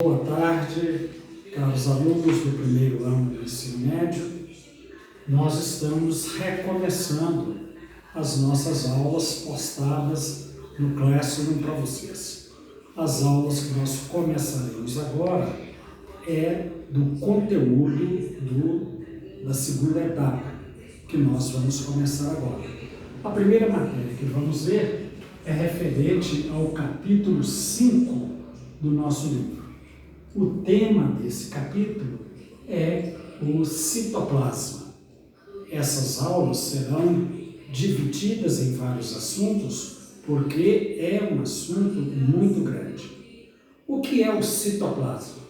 Boa tarde, caros alunos do primeiro ano do ensino médio. Nós estamos recomeçando as nossas aulas postadas no Classroom para vocês. As aulas que nós começaremos agora é do conteúdo da segunda etapa, que nós vamos começar agora. A primeira matéria que vamos ver é referente ao capítulo 5 do nosso livro. O tema desse capítulo é o citoplasma. Essas aulas serão divididas em vários assuntos, porque é um assunto muito grande. O que é o citoplasma?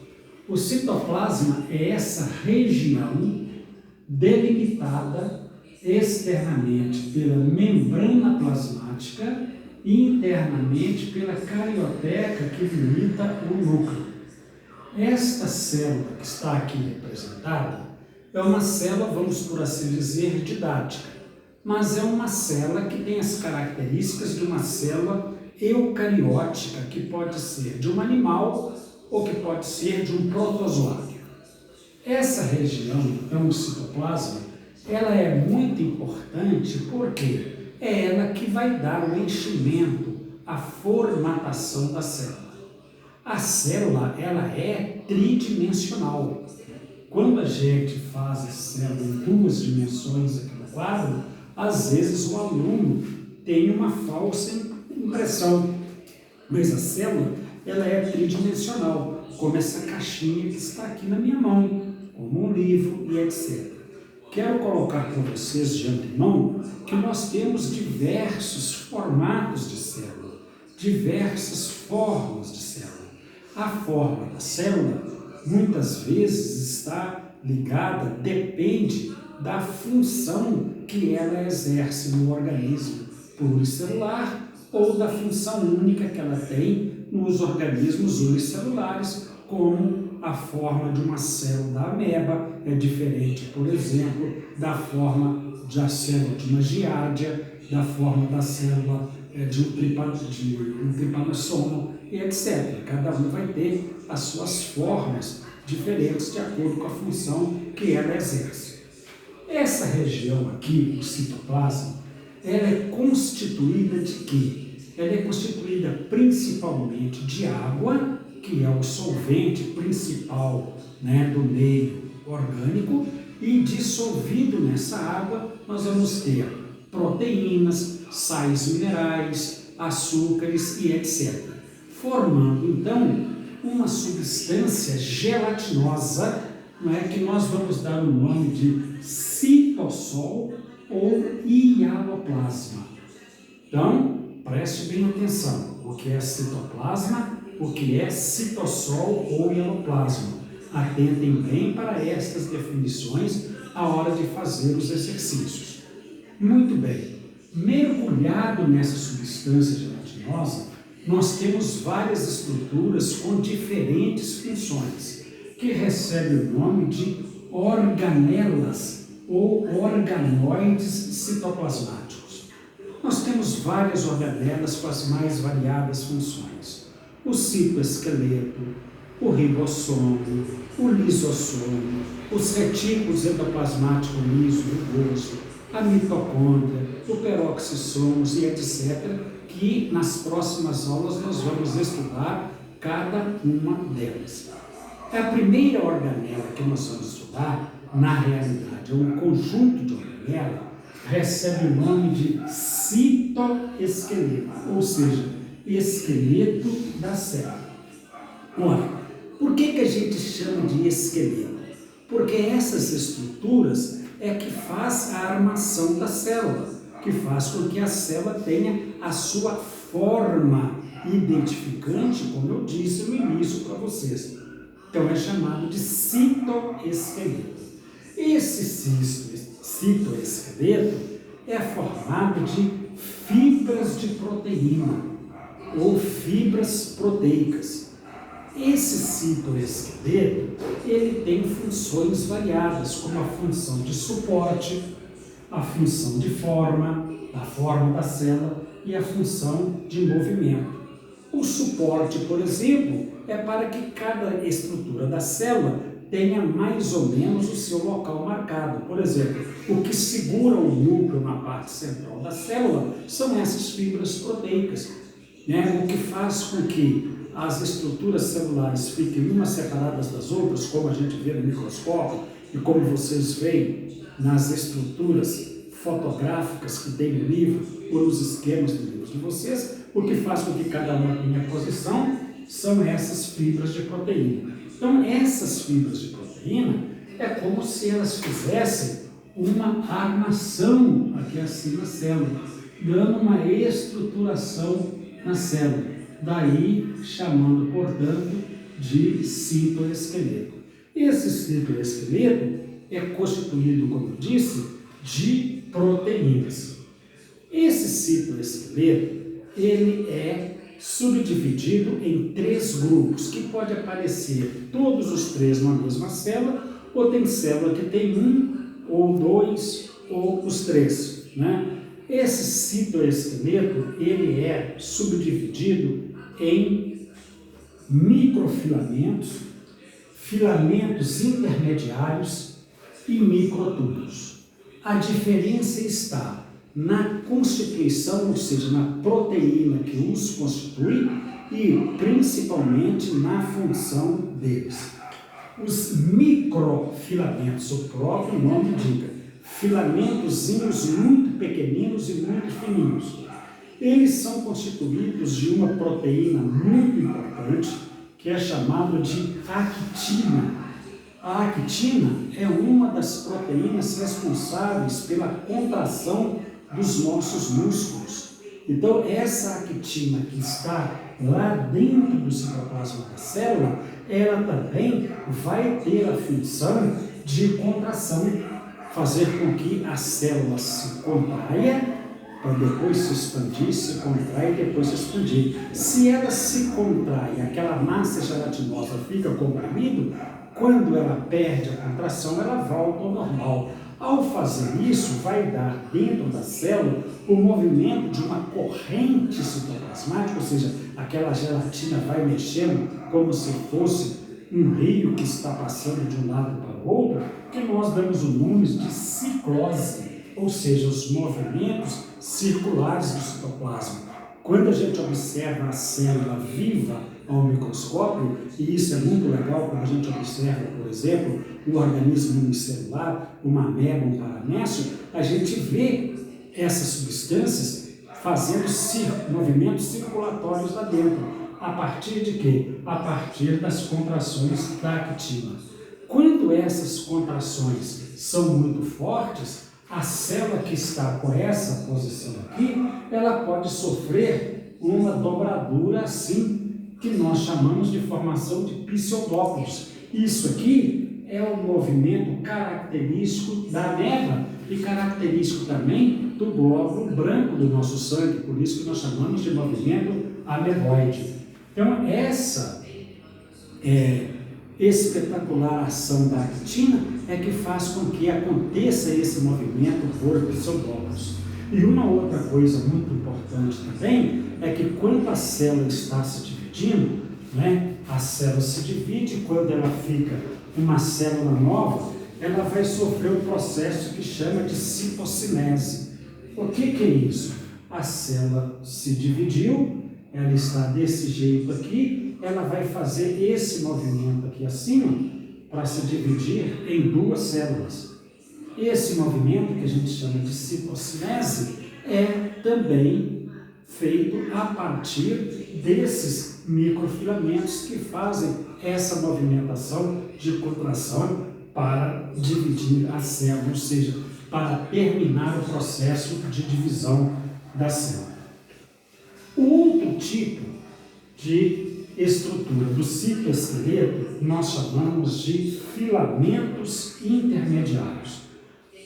O citoplasma é essa região delimitada externamente pela membrana plasmática e internamente pela carioteca que limita o núcleo. Esta célula que está aqui representada é uma célula, vamos por assim dizer, didática, mas é uma célula que tem as características de uma célula eucariótica, que pode ser de um animal ou que pode ser de um protozoário. Essa região, então, o citoplasma, ela é muito importante porque é ela que vai dar o enchimento, a formatação da célula. A célula, ela é tridimensional. Quando a gente faz a célula em duas dimensões aqui no quadro, às vezes o aluno tem uma falsa impressão. Mas a célula, ela é tridimensional, como essa caixinha que está aqui na minha mão, como um livro e etc. Quero colocar para vocês de antemão que nós temos diversos formatos de célula, diversas formas de célula. A forma da célula, muitas vezes, está ligada, depende da função que ela exerce no organismo pluricelular ou da função única que ela tem nos organismos unicelulares, como a forma de uma célula da ameba é diferente, por exemplo, da forma da célula de uma giardia, da forma da célula de um tripanossoma, e etc. Cada um vai ter as suas formas diferentes de acordo com a função que ela exerce. Essa região aqui, o citoplasma, ela é constituída de quê? Ela é constituída principalmente de água, que é o solvente principal, do meio orgânico, e dissolvido nessa água nós vamos ter proteínas, sais minerais, açúcares e etc. Formando então uma substância gelatinosa, que nós vamos dar o nome de citossol ou hialoplasma. Então, preste bem atenção, o que é citoplasma, o que é citossol ou hialoplasma. Atentem bem para estas definições à hora de fazer os exercícios. Muito bem, mergulhado nessa substância gelatinosa, nós temos várias estruturas com diferentes funções, que recebem o nome de organelas ou organoides citoplasmáticos. Nós temos várias organelas com as mais variadas funções. O citoesqueleto, o ribossomo, o lisossomo, os retículos endoplasmáticos liso e rugoso, a mitocôndria, o peroxissomos e etc., que nas próximas aulas nós vamos estudar cada uma delas. A primeira organela que nós vamos estudar, na realidade, é um conjunto de organelas, recebe o nome de citoesqueleto, ou seja, esqueleto da célula. Ora, por que a gente chama de esqueleto? Porque essas estruturas é que faz a armação da célula, que faz com que a célula tenha a sua forma identificante, como eu disse no início para vocês. Então é chamado de citoesqueleto. Esse citoesqueleto é formado de fibras de proteína ou fibras proteicas. Esse citoesqueleto, ele tem funções variadas, como a função de suporte, a função de forma, a forma da célula e a função de movimento. O suporte, por exemplo, é para que cada estrutura da célula tenha mais ou menos o seu local marcado. Por exemplo, o que segura o núcleo na parte central da célula são essas fibras proteicas, né? O que faz com que as estruturas celulares fiquem umas separadas das outras, como a gente vê no microscópio e como vocês veem nas estruturas fotográficas que tem no livro ou nos esquemas do livro de vocês, o que faz com que cada uma tenha posição são essas fibras de proteína. Então, essas fibras de proteína é como se elas fizessem uma armação aqui assim na célula, dando uma estruturação na célula. Daí, chamando, portanto, de citoesqueleto. Esse citoesqueleto é constituído, como eu disse, de proteínas. Esse citoesqueleto, ele é subdividido em 3 grupos, que pode aparecer todos os 3 na mesma célula, ou tem célula que tem 1, ou 2, ou os 3, né? Esse citoesqueleto, ele é subdividido em microfilamentos, filamentos intermediários e microtúbulos. A diferença está na constituição, ou seja, na proteína que os constitui e principalmente na função deles. Os microfilamentos, o próprio nome indica, filamentozinhos muito pequeninos e muito fininhos. Eles são constituídos de uma proteína muito importante que é chamada de actina. A actina é uma das proteínas responsáveis pela contração dos nossos músculos. Então, essa actina que está lá dentro do citoplasma da célula, ela também vai ter a função de contração, fazer com que a célula se contraia, para depois se expandir, se contrai e depois se expandir. Se ela se contrai, aquela massa gelatinosa fica comprimida, quando ela perde a contração, ela volta ao normal. Ao fazer isso, vai dar dentro da célula o movimento de uma corrente citoplasmática, ou seja, aquela gelatina vai mexendo como se fosse um rio que está passando de um lado para o outro, que nós damos o nome de ciclose, ou seja, os movimentos circulares do citoplasma. Quando a gente observa a célula viva ao microscópio, e isso é muito legal quando a gente observa, por exemplo, um organismo unicelular, uma ameba, um paramécio, a gente vê essas substâncias fazendo movimentos circulatórios lá dentro. A partir de quê? A partir das contrações da actina. Quando essas contrações são muito fortes, a célula que está com essa posição aqui, ela pode sofrer uma dobradura assim, que nós chamamos de formação de pseudópolis. Isso aqui é o movimento característico da ameba e característico também do glóbulo branco do nosso sangue, por isso que nós chamamos de movimento ameboide. Então, essa espetacular ação da actina é que faz com que aconteça esse movimento por pseudópolis. E uma outra coisa muito importante também é que quando a célula está se dividindo, né, a célula se divide e quando ela fica uma célula nova, ela vai sofrer um processo que chama de citocinese. O que é isso? A célula se dividiu, ela está desse jeito aqui, ela vai fazer esse movimento aqui assim, para se dividir em 2 células. Esse movimento, que a gente chama de citocinese, é também feito a partir desses microfilamentos que fazem essa movimentação de contração para dividir a célula, ou seja, para terminar o processo de divisão da célula. O outro tipo de estrutura do citoesqueleto nós chamamos de filamentos intermediários.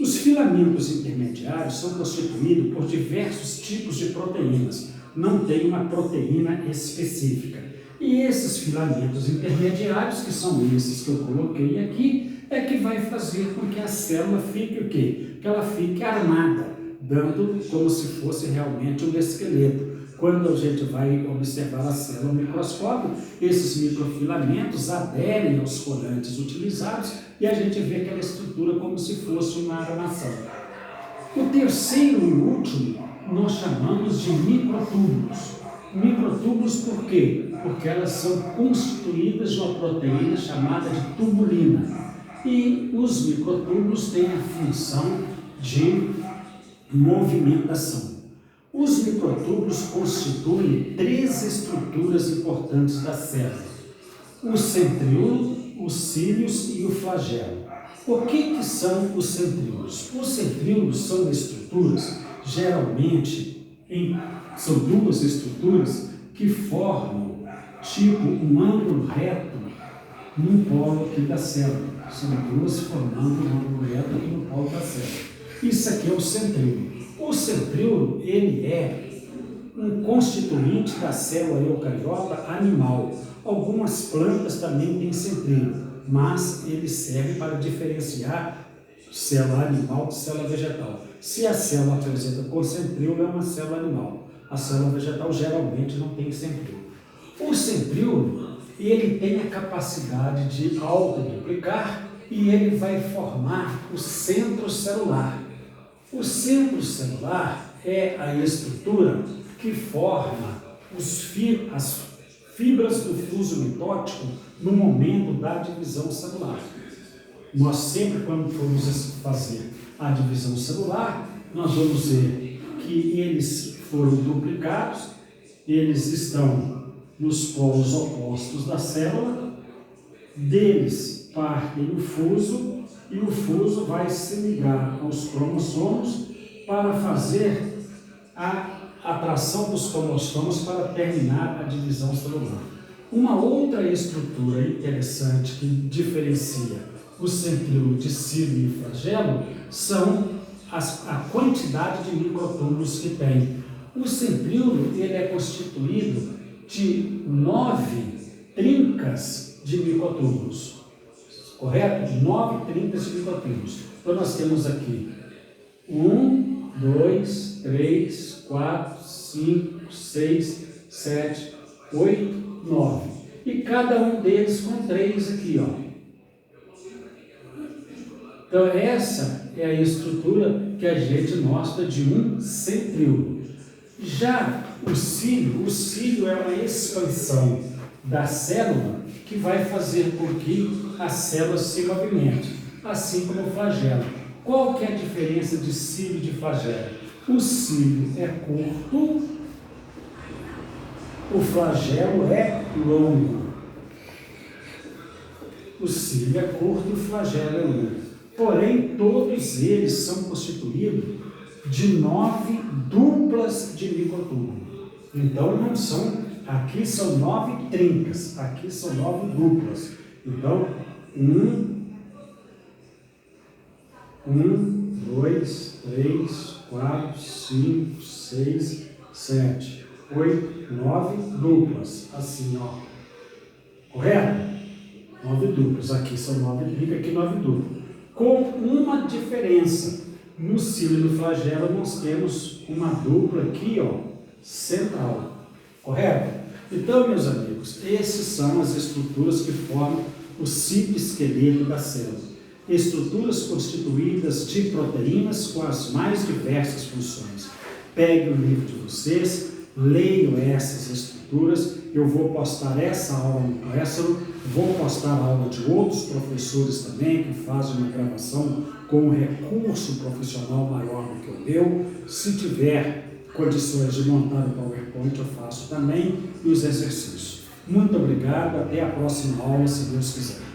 Os filamentos intermediários são constituídos por diversos tipos de proteínas, não tem uma proteína específica. E esses filamentos intermediários, que são esses que eu coloquei aqui, é que vai fazer com que a célula fique o quê? Que ela fique armada, dando como se fosse realmente um esqueleto. Quando a gente vai observar a célula ao microscópio, esses microfilamentos aderem aos corantes utilizados e a gente vê aquela estrutura como se fosse uma armação. O terceiro e último nós chamamos de microtúbulos. Microtúbulos por quê? Porque elas são constituídas de uma proteína chamada de tubulina. E os microtúbulos têm a função de movimentação. Os microtúbulos constituem 3 estruturas importantes da célula: o centríolo, os cílios e o flagelo. O que são os centríolos? Os centríolos são estruturas, geralmente, são 2 estruturas que formam tipo um ângulo reto num polo aqui da célula. São 2 formando um ângulo reto aqui no polo da célula. Isso aqui é o centríolo. O centríolo, ele é um constituinte da célula eucariota animal. Algumas plantas também têm centríolo, mas ele serve para diferenciar célula animal de célula vegetal. Se a célula apresenta concentríolo, é uma célula animal. A célula vegetal geralmente não tem centríolo. O centríolo, ele tem a capacidade de autoduplicar e ele vai formar o centro celular. O centro celular é a estrutura que forma as fibras do fuso mitótico no momento da divisão celular. Nós sempre, quando formos fazer a divisão celular, nós vamos ver que eles foram duplicados, eles estão nos polos opostos da célula, deles partem o fuso, e o fuso vai se ligar aos cromossomos para fazer a atração dos cromossomos para terminar a divisão celular. Uma outra estrutura interessante que diferencia o centríolo de cílio e flagelo são a quantidade de microtúbulos que tem. O centríolo, ele é constituído de 9 trincas de microtúbulos. Correto? 9 trincas de microtúbulos. Então nós temos aqui 1, 2, 3, 4, 5, 6, 7, 8, 9. E cada um deles com 3 aqui, ó. Então essa é a estrutura que a gente mostra de um centríolo. Já o cílio é uma expansão da célula que vai fazer com que a célula se movimente, assim como o flagelo. Qual que é a diferença de cílio e de flagelo? O cílio é curto, o flagelo é longo. O cílio é curto e o flagelo é longo. Porém, todos eles são constituídos de 9 duplas de microtúbulo. Então, não são, aqui são 9 trincas, aqui são 9 duplas. Então, 1, 2, 3, 4, 5, 6, 7, 8, 9 duplas. Assim, ó. Correto? 9 duplas. Aqui são 9 trincas, aqui 9 duplas. Com uma diferença. No cílio e no flagelo nós temos uma dupla aqui, ó, central. Correto? Então, meus amigos, essas são as estruturas que formam o citoesqueleto da célula. Estruturas constituídas de proteínas com as mais diversas funções. Pegue o livro de vocês, leiam essas estruturas. Eu vou postar essa aula no Classroom, vou postar a aula de outros professores também que fazem uma gravação com um recurso profissional maior do que o meu. Se tiver condições de montar o PowerPoint, eu faço também, e os exercícios. Muito obrigado, até a próxima aula, se Deus quiser.